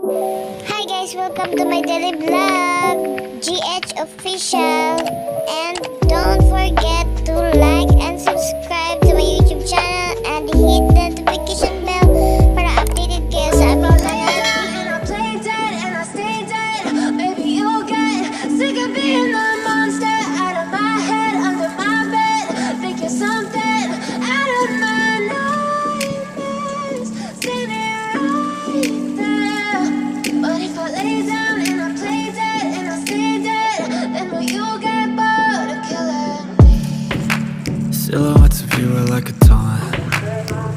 Hi guys, welcome to my daily vlog, GH Official. And don't forget to like and subscribe to my YouTube channel and hit the notification bell para updated kayo sa upload na natin. And I play dead and I stay dead. Maybe you'll get sick of being the monster out of my head, under my bed, thinking something out of my nightmares. See me right there. But if I lay down and I play dead and I stay dead, then will you get bored of killing me? Silhouettes of you are like a taunt.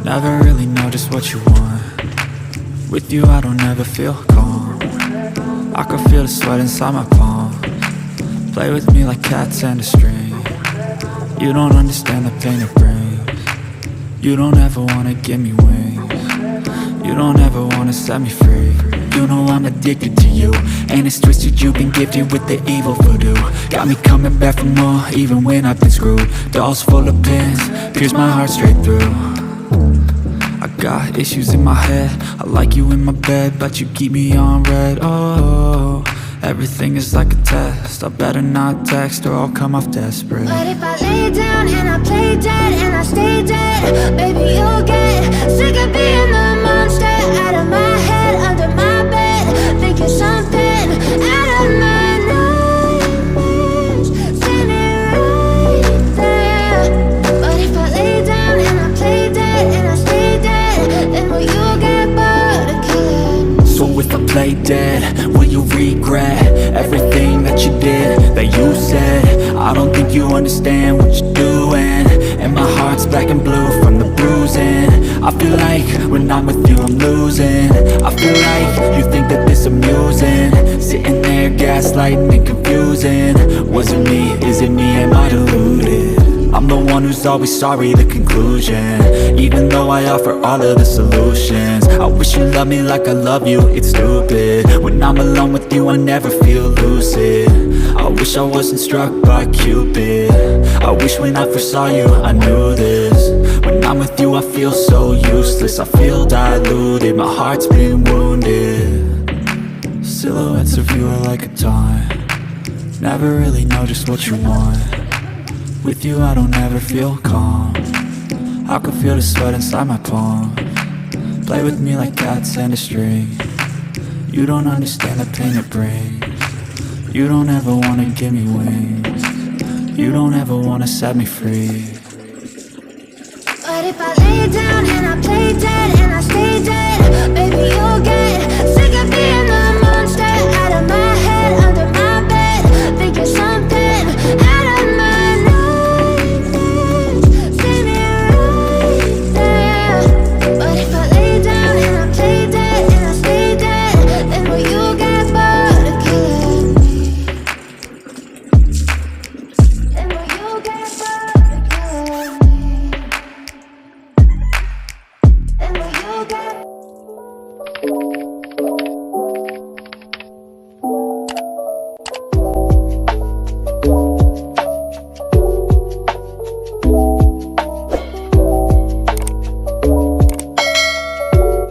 Never really know just what you want. With you I don't ever feel calm. I can feel the sweat inside my palm. Play with me like cats and a string. You don't understand the pain it brings. You don't ever wanna give me wings. You don't ever wanna set me free. You know I'm addicted to you, and it's twisted, you've been gifted with the evil voodoo. Got me coming back for more, even when I've been screwed. Dolls full of pins, pierce my heart straight through. I got issues in my head, I like you in my bed, but you keep me on red. Oh, everything is like a test, I better not text or I'll come off desperate. But if I lay down and I play dead and I stay dead, maybe you'll get sick of being the monster out of my head, under my bed, thinking something out of my nightmares. See me right there. But if I lay down and I play dead and I stay dead, then will you get bored of killing me? So if I play dead, will you regret everything that you did, that you said? I don't think you understand what you're doing, and my heart's black and blue from the bruising. I feel like when I'm with you I'm losing. I feel like you think that this amusing, sitting there gaslighting and confusing. Was it me? Is it me? Am I deluded? I'm the one who's always sorry, the conclusion, even though I offer all of the solutions. I wish you loved me like I love you, it's stupid. When I'm alone with you I never feel lucid. I wish I wasn't struck by Cupid. I wish when I first saw you I knew this. When I'm with you I feel so useless, I feel diluted, my heart's been wounded. Silhouettes of you are like a taunt. Never really know just what you want. With you I don't ever feel calm. I can feel the sweat inside my palm. Play with me like cats and a string. You don't understand the pain it brings. You don't ever wanna give me wings. You don't ever wanna set me free. But if I lay down and I play dead and I stay dead, maybe you'll get